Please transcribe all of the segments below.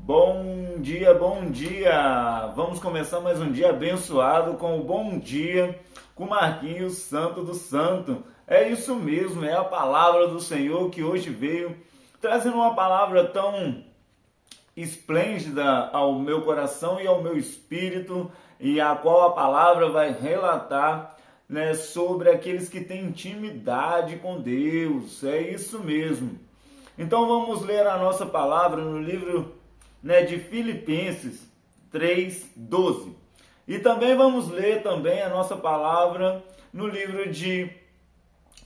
Bom dia, bom dia! Vamos começar mais um dia abençoado com o Bom Dia com Marquinhos Santo do Santo. É isso mesmo, é a palavra do Senhor que hoje veio trazendo uma palavra tão esplêndida ao meu coração e ao meu espírito, e a qual a palavra vai relatar, sobre aqueles que têm intimidade com Deus. É isso mesmo. Então vamos ler a nossa palavra no livro de Filipenses 3:12. E também vamos ler também a nossa palavra no livro de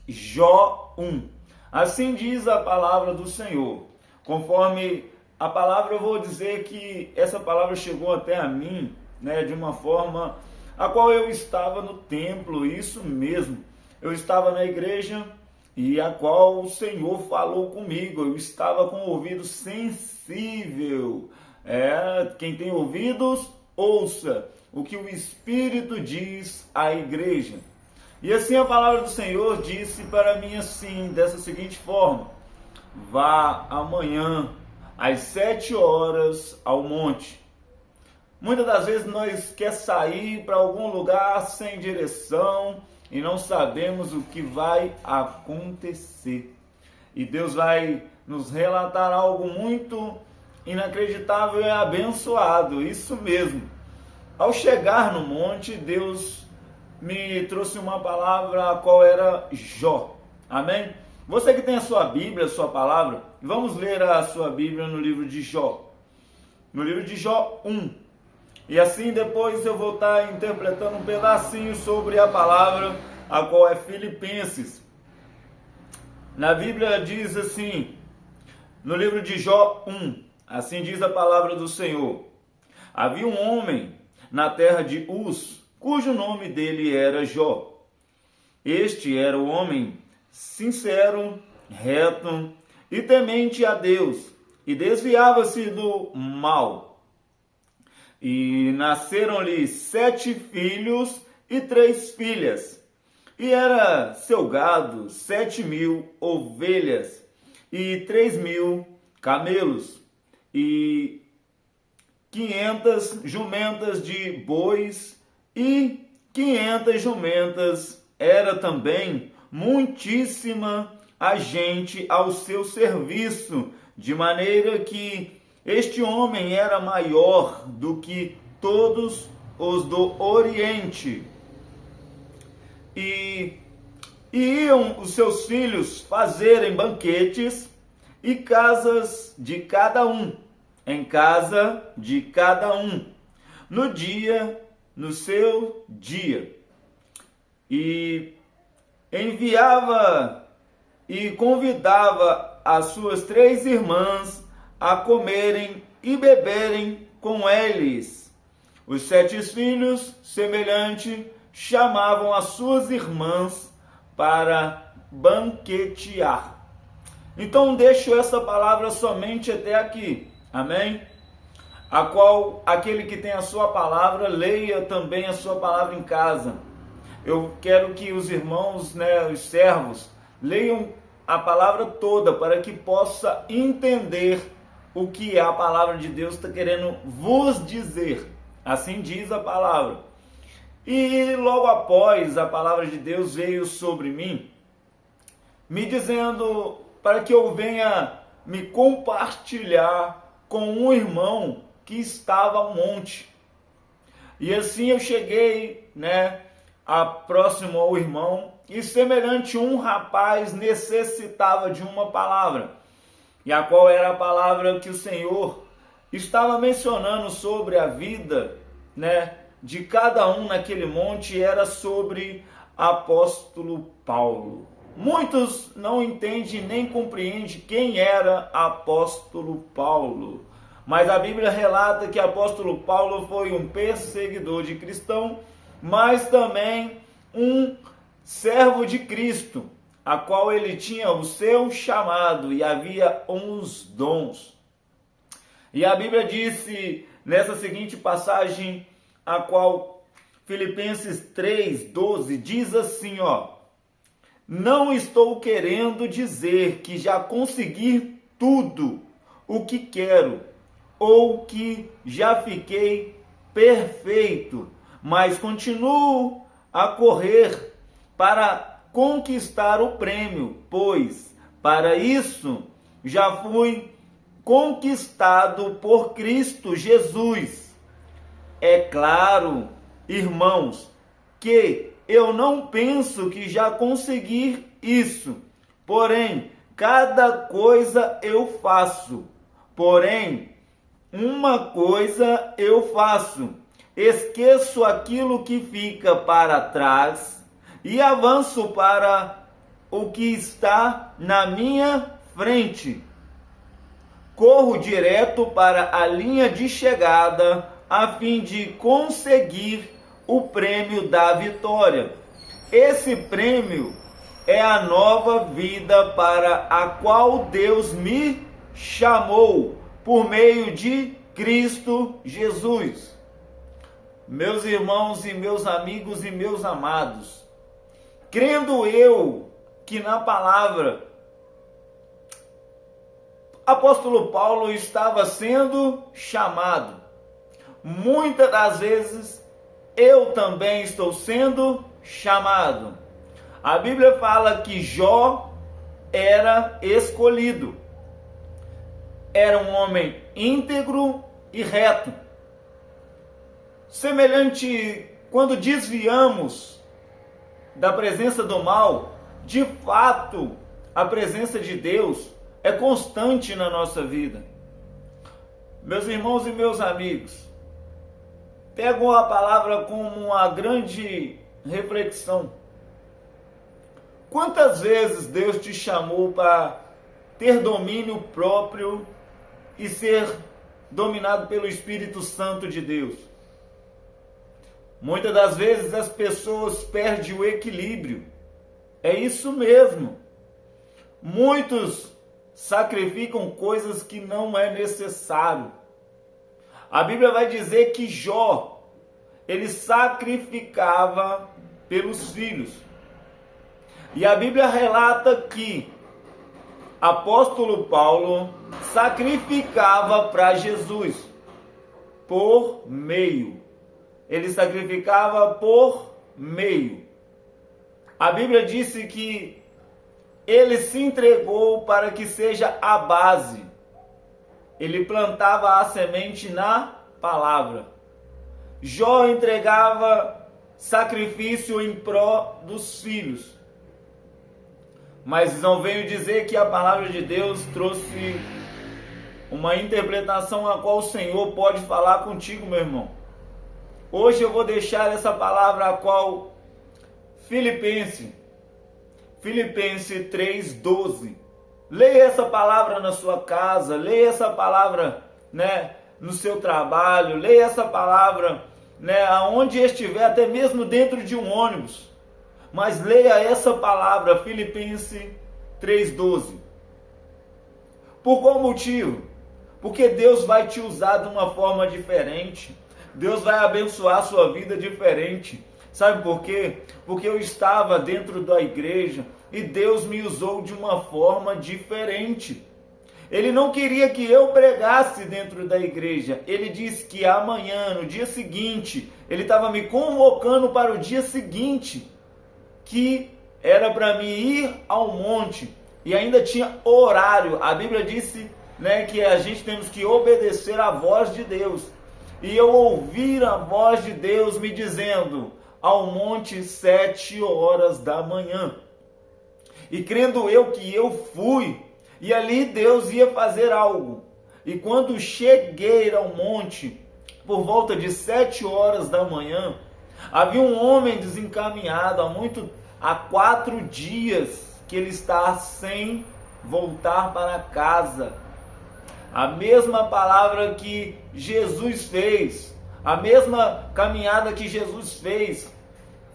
Jó 1. Assim diz a palavra do Senhor. Conforme a palavra, eu vou dizer que essa palavra chegou até a mim, de uma forma a qual eu estava no templo, isso mesmo. Eu estava na igreja e a qual o Senhor falou comigo. Eu estava com o ouvido sensível. Quem tem ouvidos, ouça o que o Espírito diz à igreja. E assim a palavra do Senhor disse para mim assim, dessa seguinte forma: vá amanhã às 7 horas ao monte. Muitas das vezes nós quer sair para algum lugar sem direção e não sabemos o que vai acontecer. E Deus vai nos relatar algo muito inacreditável e abençoado, isso mesmo. Ao chegar no monte, Deus me trouxe uma palavra, a qual era Jó. Amém? Você que tem a sua Bíblia, a sua palavra, vamos ler a sua Bíblia no livro de Jó. No livro de Jó 1. E assim depois eu vou estar interpretando um pedacinho sobre a palavra, a qual é Filipenses. Na Bíblia diz assim, no livro de Jó 1, assim diz a palavra do Senhor: havia um homem na terra de Uz, cujo nome dele era Jó. Este era o homem sincero, reto e temente a Deus, e desviava-se do mal. E nasceram-lhe 7 filhos e 3 filhas. E era seu gado 7.000 ovelhas e 3.000 camelos e 500 jumentas de bois e 500 jumentas. Era também muitíssima a gente ao seu serviço, de maneira que este homem era maior do que todos os do Oriente. E iam os seus filhos fazerem banquetes e casas de cada um, em casa de cada um, no seu dia. E enviava e convidava as suas 3 irmãs a comerem e beberem com eles. Os 7 filhos, semelhante, chamavam as suas irmãs para banquetear. Então deixo essa palavra somente até aqui, amém? A qual aquele que tem a sua palavra, leia também a sua palavra em casa. Eu quero que os irmãos, os servos, leiam a palavra toda para que possa entender o que a palavra de Deus está querendo vos dizer. Assim diz a palavra. E logo após a palavra de Deus veio sobre mim, me dizendo para que eu venha me compartilhar com um irmão que estava ao monte. E assim eu cheguei, próximo ao irmão, e semelhante um rapaz necessitava de uma palavra, e a qual era a palavra que o Senhor estava mencionando sobre a vida, de cada um naquele monte, era sobre apóstolo Paulo. Muitos não entendem nem compreendem quem era apóstolo Paulo, mas a Bíblia relata que apóstolo Paulo foi um perseguidor de cristão, mas também um servo de Cristo, a qual ele tinha o seu chamado e havia uns dons. E a Bíblia disse nessa seguinte passagem, a qual Filipenses 3:12 diz assim, não estou querendo dizer que já consegui tudo o que quero, ou que já fiquei perfeito, mas continuo a correr para conquistar o prêmio, pois para isso já fui conquistado por Cristo Jesus. É claro, irmãos, que eu não penso que já consegui isso, porém, cada coisa eu faço. Porém, uma coisa eu faço: esqueço aquilo que fica para trás e avanço para o que está na minha frente. Corro direto para a linha de chegada a fim de conseguir o prêmio da vitória. Esse prêmio é a nova vida para a qual Deus me chamou por meio de Cristo Jesus. Meus irmãos e meus amigos e meus amados, crendo eu que na palavra apóstolo Paulo estava sendo chamado, muitas das vezes eu também estou sendo chamado. A Bíblia fala que Jó era escolhido. Era um homem íntegro e reto. Semelhante, quando desviamos da presença do mal, de fato, a presença de Deus é constante na nossa vida. Meus irmãos e meus amigos, pegam a palavra como uma grande reflexão. Quantas vezes Deus te chamou para ter domínio próprio e ser dominado pelo Espírito Santo de Deus? Muitas das vezes as pessoas perdem o equilíbrio. É isso mesmo. Muitos sacrificam coisas que não é necessário. A Bíblia vai dizer que Jó, ele sacrificava pelos filhos. E a Bíblia relata que apóstolo Paulo sacrificava para Jesus por meio. Ele sacrificava por meio. A Bíblia disse que ele se entregou para que seja a base. Ele plantava a semente na palavra. Jó entregava sacrifício em pró dos filhos. Mas não venho dizer que a palavra de Deus trouxe uma interpretação a qual o Senhor pode falar contigo, meu irmão. Hoje eu vou deixar essa palavra a qual Filipenses 3:12. Leia essa palavra na sua casa, leia essa palavra, no seu trabalho, leia essa palavra, aonde estiver, até mesmo dentro de um ônibus. Mas leia essa palavra, Filipenses 3:12. Por qual motivo? Porque Deus vai te usar de uma forma diferente. Deus vai abençoar a sua vida diferente. Sabe por quê? Porque eu estava dentro da igreja e Deus me usou de uma forma diferente. Ele não queria que eu pregasse dentro da igreja. Ele disse que amanhã, no dia seguinte, ele estava me convocando para o dia seguinte, que era para mim ir ao monte, e ainda tinha horário. A Bíblia disse, que a gente temos que obedecer à voz de Deus. E eu ouvi a voz de Deus me dizendo, ao monte 7 horas da manhã. E crendo eu que eu fui, e ali Deus ia fazer algo. E quando cheguei ao monte, por volta de 7 horas da manhã, havia um homem desencaminhado há 4 dias que ele está sem voltar para casa. A mesma palavra que Jesus fez, a mesma caminhada que Jesus fez,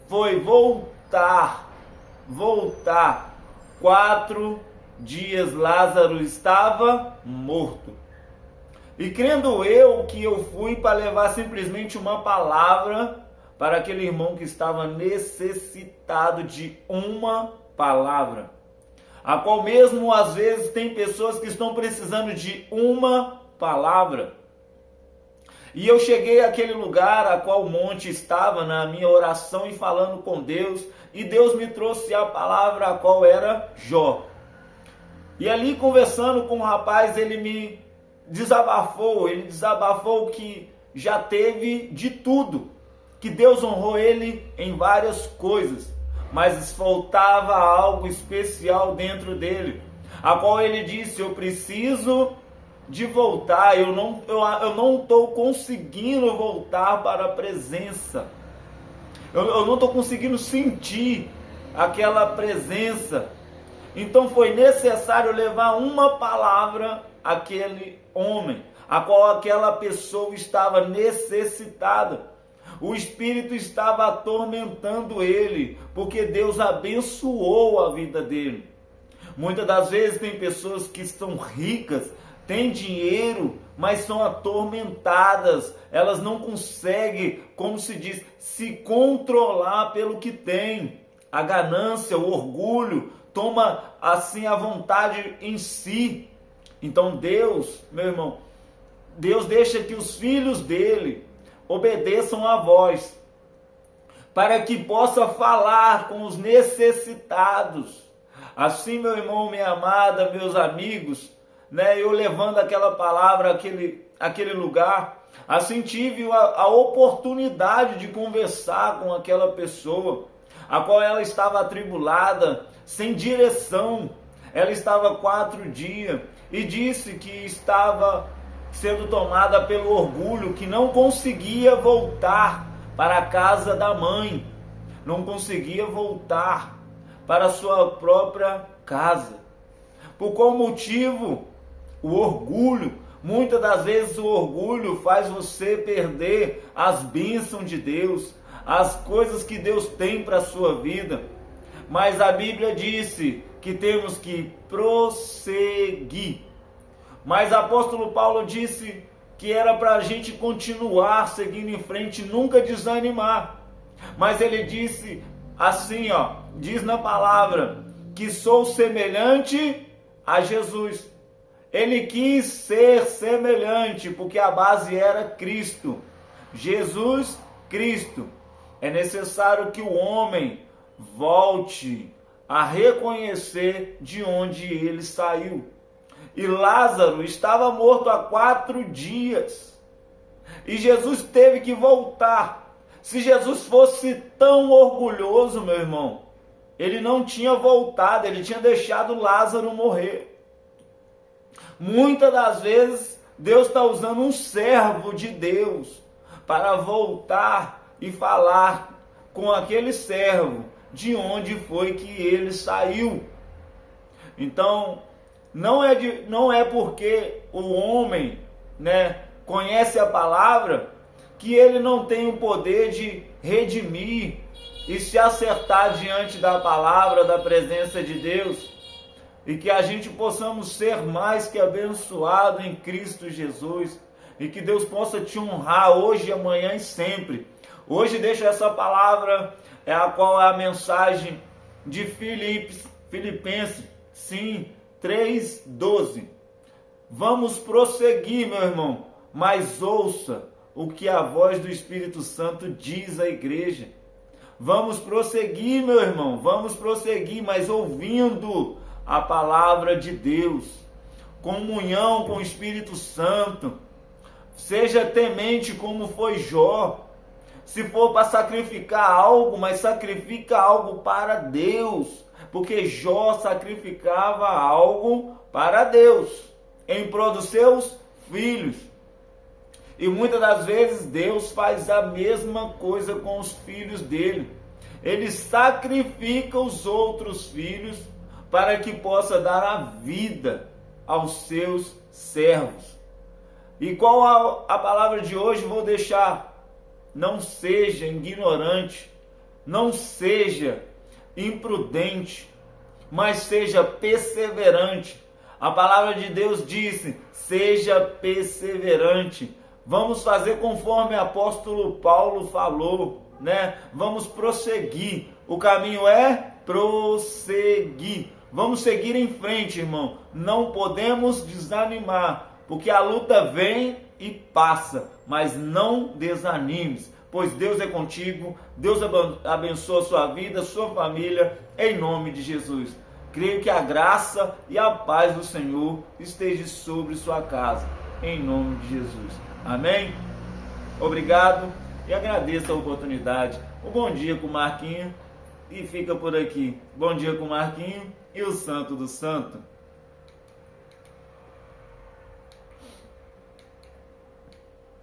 foi voltar. 4 dias Lázaro estava morto. E crendo eu que eu fui para levar simplesmente uma palavra para aquele irmão que estava necessitado de uma palavra, a qual mesmo às vezes tem pessoas que estão precisando de uma palavra. E eu cheguei àquele lugar a qual o monte estava na minha oração e falando com Deus, e Deus me trouxe a palavra a qual era Jó. E ali conversando com o rapaz, ele me desabafou que já teve de tudo, que Deus honrou ele em várias coisas, mas faltava algo especial dentro dele, a qual ele disse: eu preciso de voltar, eu não estou conseguindo voltar para a presença, eu não estou conseguindo sentir aquela presença. Então foi necessário levar uma palavra àquele homem, a qual aquela pessoa estava necessitada. O Espírito estava atormentando ele, porque Deus abençoou a vida dele. Muitas das vezes tem pessoas que estão ricas, têm dinheiro, mas são atormentadas. Elas não conseguem, como se diz, se controlar pelo que têm. A ganância, o orgulho, toma assim a vontade em si. Então Deus, meu irmão, Deus deixa que os filhos dele obedeçam a voz, para que possa falar com os necessitados. Assim, meu irmão, minha amada, meus amigos, eu levando aquela palavra àquele lugar, assim tive a oportunidade de conversar com aquela pessoa, a qual ela estava atribulada, sem direção. Ela estava 4 dias e disse que estava sendo tomada pelo orgulho, que não conseguia voltar para a casa da mãe, não conseguia voltar para a sua própria casa. Por qual motivo? O orgulho. Muitas das vezes o orgulho faz você perder as bênçãos de Deus, as coisas que Deus tem para a sua vida. Mas a Bíblia disse que temos que prosseguir. Mas o apóstolo Paulo disse que era para a gente continuar seguindo em frente, nunca desanimar. Mas ele disse assim, diz na palavra, que sou semelhante a Jesus. Ele quis ser semelhante, porque a base era Cristo. Jesus, Cristo. É necessário que o homem volte a reconhecer de onde ele saiu. E Lázaro estava morto há 4 dias. E Jesus teve que voltar. Se Jesus fosse tão orgulhoso, meu irmão, ele não tinha voltado, ele tinha deixado Lázaro morrer. Muitas das vezes, Deus está usando um servo de Deus para voltar e falar com aquele servo de onde foi que ele saiu. Então, não é porque o homem, conhece a palavra, que ele não tem o poder de redimir e se acertar diante da palavra, da presença de Deus, e que a gente possamos ser mais que abençoados em Cristo Jesus, e que Deus possa te honrar hoje, amanhã e sempre. Hoje deixo essa palavra, a qual é a mensagem de Filipenses, sim, 3:12. Vamos prosseguir, meu irmão, mas ouça o que a voz do Espírito Santo diz à igreja. Vamos prosseguir, meu irmão, vamos prosseguir, mas ouvindo a palavra de Deus, comunhão com o Espírito Santo. Seja temente como foi Jó. Se for para sacrificar algo, mas sacrifica algo para Deus, porque Jó sacrificava algo para Deus, em prol dos seus filhos. E muitas das vezes Deus faz a mesma coisa com os filhos dele. Ele sacrifica os outros filhos para que possa dar a vida aos seus servos. E qual a palavra de hoje vou deixar? Não seja ignorante, não seja imprudente, mas seja perseverante. A palavra de Deus disse: seja perseverante. Vamos fazer conforme o apóstolo Paulo falou, Vamos prosseguir. O caminho é prosseguir. Vamos seguir em frente, irmão. Não podemos desanimar, porque a luta vem e passa, mas não desanimes, pois Deus é contigo. Deus abençoa a sua vida, a sua família, em nome de Jesus. Creio que a graça e a paz do Senhor esteja sobre sua casa, em nome de Jesus. Amém? Obrigado e agradeço a oportunidade. Um bom dia com o Marquinho e fica por aqui. Bom dia com o Marquinho e o Santo do Santo.